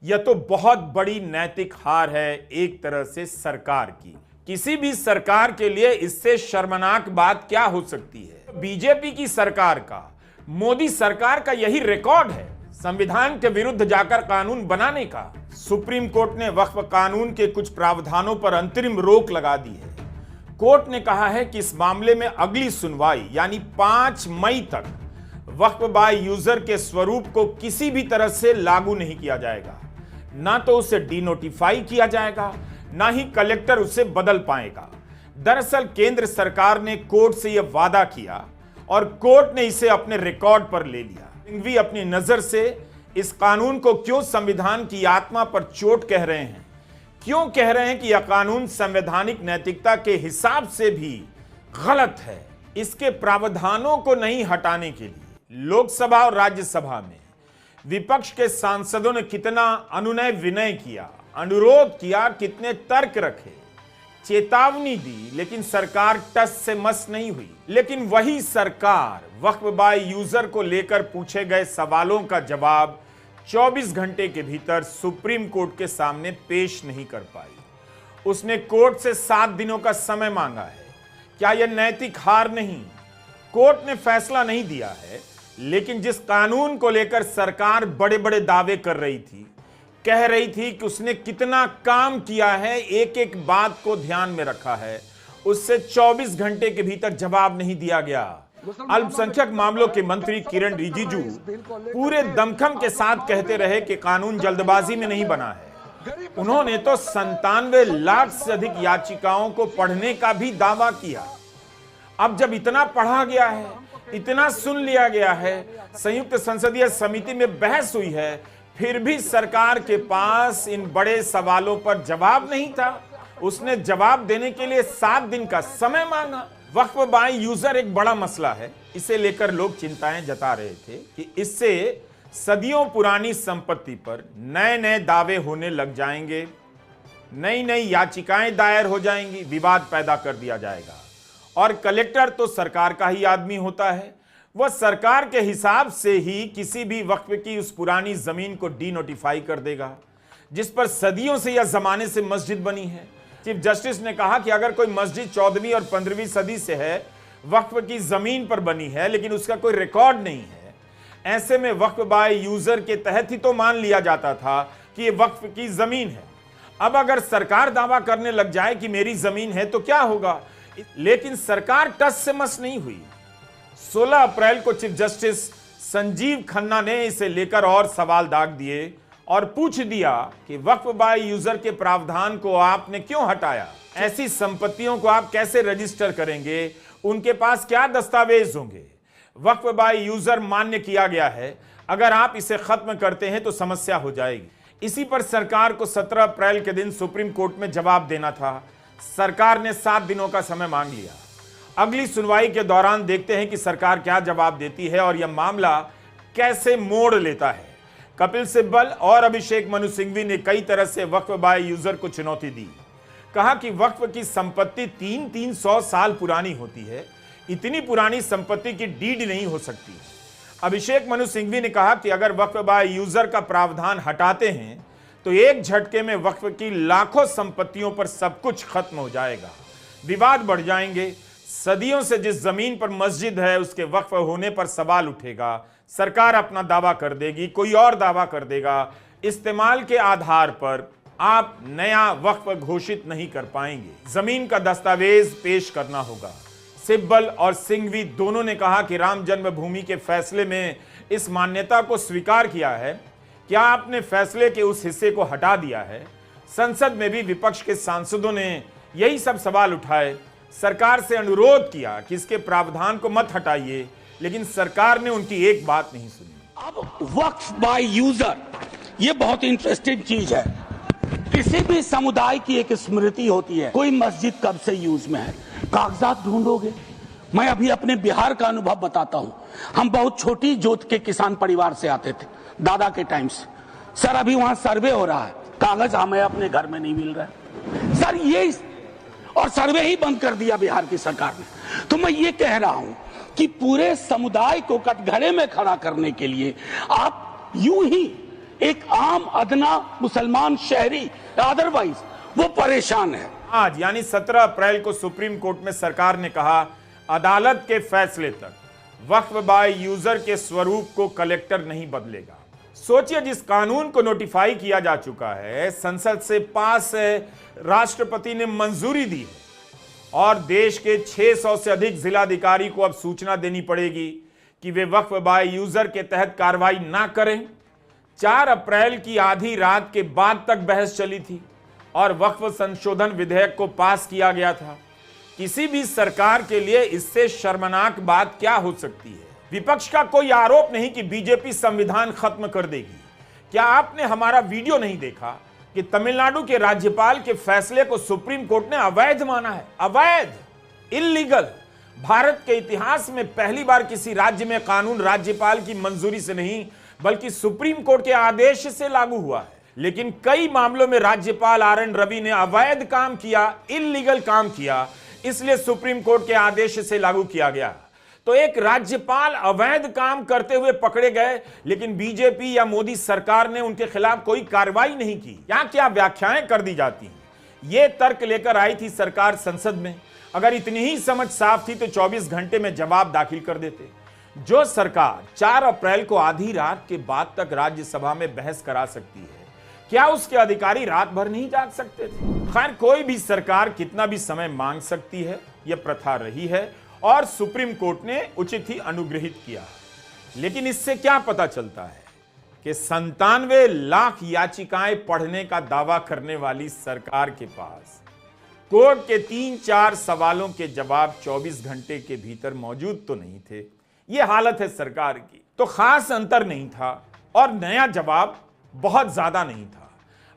यह तो बहुत बड़ी नैतिक हार है एक तरह से सरकार की। किसी भी सरकार के लिए इससे शर्मनाक बात क्या हो सकती है। बीजेपी की सरकार का, मोदी सरकार का यही रिकॉर्ड है संविधान के विरुद्ध जाकर कानून बनाने का। सुप्रीम कोर्ट ने वक्फ कानून के कुछ प्रावधानों पर अंतरिम रोक लगा दी है। कोर्ट ने कहा है कि इस मामले में अगली सुनवाई यानी 5 मई तक वक्फ बाय यूजर के स्वरूप को किसी भी तरह से लागू नहीं किया जाएगा। ना तो उसे डीनोटिफाई किया जाएगा, ना ही कलेक्टर उसे बदल पाएगा। दरअसल केंद्र सरकार ने कोर्ट से यह वादा किया और कोर्ट ने इसे अपने रिकॉर्ड पर ले लिया। सिंघवी अपनी नजर से इस कानून को क्यों संविधान की आत्मा पर चोट कह रहे हैं, क्यों कह रहे हैं कि यह कानून संवैधानिक नैतिकता के हिसाब से भी गलत है। इसके प्रावधानों को नहीं हटाने के लिए लोकसभा और राज्यसभा में विपक्ष के सांसदों ने कितना अनुनय विनय किया, अनुरोध किया, कितने तर्क रखे, चेतावनी दी, लेकिन सरकार टस से मस नहीं हुई। लेकिन वही सरकार वक्फ बाय यूजर को लेकर पूछे गए सवालों का जवाब 24 घंटे के भीतर सुप्रीम कोर्ट के सामने पेश नहीं कर पाई। उसने कोर्ट से 7 दिनों का समय मांगा है। क्या यह नैतिक हार नहीं? कोर्ट ने फैसला नहीं दिया है, लेकिन जिस कानून को लेकर सरकार बड़े बड़े दावे कर रही थी, कह रही थी कि उसने कितना काम किया है, एक एक बात को ध्यान में रखा है, उससे 24 घंटे के भीतर जवाब नहीं दिया गया। अल्पसंख्यक मामलों के मंत्री किरण रिजिजू पूरे दमखम के साथ कहते रहे कि कानून जल्दबाजी में नहीं बना है। उन्होंने तो 97 लाख से अधिक याचिकाओं को पढ़ने का भी दावा किया। अब जब इतना पढ़ा गया है, इतना सुन लिया गया है, संयुक्त संसदीय समिति में बहस हुई है, फिर भी सरकार के पास इन बड़े सवालों पर जवाब नहीं था। उसने जवाब देने के लिए 7 दिन का समय मांगा। वक्फ बाय यूजर एक बड़ा मसला है। इसे लेकर लोग चिंताएं जता रहे थे कि इससे सदियों पुरानी संपत्ति पर नए नए दावे होने लग जाएंगे, नई नई याचिकाएं दायर हो जाएंगी, विवाद पैदा कर दिया जाएगा। और कलेक्टर तो सरकार का ही आदमी होता है, वह सरकार के हिसाब से ही किसी भी वक्फ की उस पुरानी जमीन को डीनोटिफाई कर देगा जिस पर सदियों से या जमाने से मस्जिद बनी है। चीफ जस्टिस ने कहा कि अगर कोई मस्जिद 14वीं और 15वीं सदी से है, वक्फ की जमीन पर बनी है, लेकिन उसका कोई रिकॉर्ड नहीं है, ऐसे में वक्फ बाय यूजर के तहत ही तो मान लिया जाता था कि यह वक्फ की जमीन है। अब अगर सरकार दावा करने लग जाए कि मेरी जमीन है तो क्या होगा? लेकिन सरकार टस से मस नहीं हुई। 16 अप्रैल को चीफ जस्टिस संजीव खन्ना ने इसे लेकर और सवाल दाग दिए और पूछ दिया कि वक्फ बाय यूजर के प्रावधान को आपने क्यों हटाया? ऐसी संपत्तियों को आप कैसे रजिस्टर करेंगे? उनके पास क्या दस्तावेज होंगे? वक्फ बाय यूजर मान्य किया गया है, अगर आप इसे खत्म करते हैं तो समस्या हो जाएगी। इसी पर सरकार को 17 अप्रैल के दिन सुप्रीम कोर्ट में जवाब देना था। सरकार ने 7 दिनों का समय मांग लिया। अगली सुनवाई के दौरान देखते हैं कि सरकार क्या जवाब देती है और यह मामला कैसे मोड़ लेता है। कपिल सिब्बल और अभिषेक मनु सिंघवी ने कई तरह से वक्फ बाय यूजर को चुनौती दी। कहा कि वक्फ की संपत्ति 300 साल पुरानी होती है, इतनी पुरानी संपत्ति की डीड नहीं हो सकती। अभिषेक मनु सिंघवी ने कहा कि अगर वक्फ बाय यूजर का प्रावधान हटाते हैं तो एक झटके में वक्फ की लाखों संपत्तियों पर सब कुछ खत्म हो जाएगा, विवाद बढ़ जाएंगे। सदियों से जिस जमीन पर मस्जिद है उसके वक्फ होने पर सवाल उठेगा, सरकार अपना दावा कर देगी, कोई और दावा कर देगा। इस्तेमाल के आधार पर आप नया वक्फ घोषित नहीं कर पाएंगे, जमीन का दस्तावेज पेश करना होगा। सिब्बल और सिंघवी दोनों ने कहा कि राम जन्मभूमि के फैसले में इस मान्यता को स्वीकार किया है, क्या आपने फैसले के उस हिस्से को हटा दिया है? संसद में भी विपक्ष के सांसदों ने यही सब सवाल उठाए, सरकार से अनुरोध किया कि इसके प्रावधान को मत हटाइए, लेकिन सरकार ने उनकी एक बात नहीं सुनी। अब वक्फ बाय यूजर ये बहुत इंटरेस्टिंग चीज है। किसी भी समुदाय की एक स्मृति होती है, कोई मस्जिद कब से यूज में है, कागजात ढूंढोगे। मैं अभी अपने बिहार का अनुभव बताता हूं। हम बहुत छोटी जोत के किसान परिवार से आते थे, दादा के टाइम से। सर अभी वहां सर्वे हो रहा है, कागज हमें अपने घर में नहीं मिल रहा है सर, ये और सर्वे ही बंद कर दिया बिहार की सरकार ने। तो मैं ये कह रहा हूं कि पूरे समुदाय को कटघरे में खड़ा करने के लिए आप यूं ही एक आम अदना मुसलमान शहरी अदरवाइज वो परेशान है। आज यानी 17 अप्रैल को सुप्रीम कोर्ट में सरकार ने कहा अदालत के फैसले तक वक्फ बाय यूजर के स्वरूप को कलेक्टर नहीं बदलेगा। सोचिए, जिस कानून को नोटिफाई किया जा चुका है, संसद से पास है, राष्ट्रपति ने मंजूरी दी है और देश के 600 से अधिक जिलाधिकारी को अब सूचना देनी पड़ेगी कि वे वक्फ बाय यूजर के तहत कार्रवाई ना करें। 4 अप्रैल की आधी रात के बाद तक बहस चली थी और वक्फ संशोधन विधेयक को पास किया गया था। किसी भी सरकार के लिए इससे शर्मनाक बात क्या हो सकती है? विपक्ष का कोई आरोप नहीं कि बीजेपी संविधान खत्म कर देगी। क्या आपने हमारा वीडियो नहीं देखा कि तमिलनाडु के राज्यपाल के फैसले को सुप्रीम कोर्ट ने अवैध माना है? अवैध, इल्लीगल। भारत के इतिहास में पहली बार किसी राज्य में कानून राज्यपाल की मंजूरी से नहीं बल्कि सुप्रीम कोर्ट के आदेश से लागू हुआ है। लेकिन कई मामलों में राज्यपाल RN रवि ने अवैध काम किया, इल्लीगल काम किया, इसलिए सुप्रीम कोर्ट के आदेश से लागू किया गया। तो एक राज्यपाल अवैध काम करते हुए पकड़े गए, लेकिन बीजेपी या मोदी सरकार ने उनके खिलाफ कोई कार्रवाई नहीं की। क्या क्या व्याख्याएं कर दी जाती हैं। यह तर्क लेकर आई थी सरकार संसद में। अगर इतनी ही समझ साफ थी तो 24 घंटे में जवाब दाखिल कर देते। जो सरकार 4 अप्रैल को आधी रात के बाद तक राज्यसभा में बहस करा सकती है, क्या उसके अधिकारी रात भर नहीं जाग सकते थे? खैर, कोई भी सरकार कितना भी समय मांग सकती है, यह प्रथा रही है और सुप्रीम कोर्ट ने उचित ही अनुग्रहित किया। लेकिन इससे क्या पता चलता है कि 97 लाख याचिकाएं पढ़ने का दावा करने वाली सरकार के पास कोर्ट के 3-4 सवालों के जवाब 24 घंटे के भीतर मौजूद तो नहीं थे। यह हालत है सरकार की। तो खास अंतर नहीं था और नया जवाब बहुत ज्यादा नहीं था।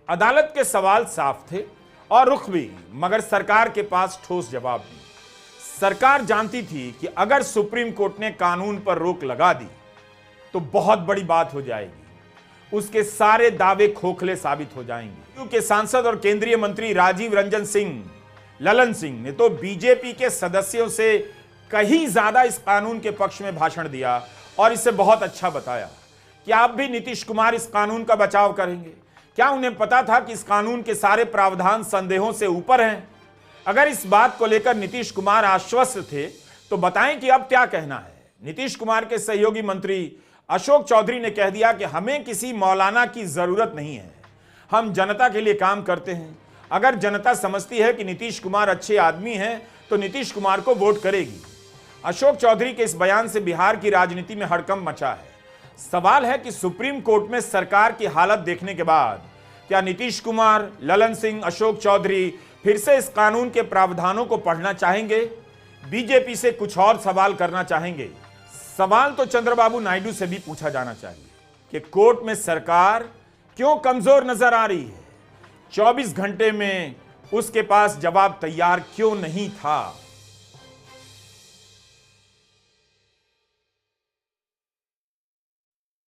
अदालत के सवाल साफ थे और रुख भी, मगर सरकार के पास ठोस जवाब नहीं। सरकार जानती थी कि अगर सुप्रीम कोर्ट ने कानून पर रोक लगा दी तो बहुत बड़ी बात हो जाएगी, उसके सारे दावे खोखले साबित हो जाएंगे। क्योंकि सांसद और केंद्रीय मंत्री राजीव रंजन सिंह, ललन सिंह ने तो बीजेपी के सदस्यों से कहीं ज्यादा इस कानून के पक्ष में भाषण दिया और इसे बहुत अच्छा बताया। क्या अब भी नीतीश कुमार इस कानून का बचाव करेंगे? क्या उन्हें पता था कि इस कानून के सारे प्रावधान संदेहों से ऊपर हैं? अगर इस बात को लेकर नीतीश कुमार आश्वस्त थे तो बताएं कि अब क्या कहना है। नीतीश कुमार के सहयोगी मंत्री अशोक चौधरी ने कह दिया कि हमें किसी मौलाना की जरूरत नहीं है, हम जनता के लिए काम करते हैं। अगर जनता समझती है कि नीतीश कुमार अच्छे आदमी हैं तो नीतीश कुमार को वोट करेगी। अशोक चौधरी के इस बयान से बिहार की राजनीति में हड़कंप मचा है। सवाल है कि सुप्रीम कोर्ट में सरकार की हालत देखने के बाद क्या नीतीश कुमार, ललन सिंह, अशोक चौधरी फिर से इस कानून के प्रावधानों को पढ़ना चाहेंगे? बीजेपी से कुछ और सवाल करना चाहेंगे? सवाल तो चंद्रबाबू नायडू से भी पूछा जाना चाहिए कि कोर्ट में सरकार क्यों कमजोर नजर आ रही है? 24 घंटे में उसके पास जवाब तैयार क्यों नहीं था?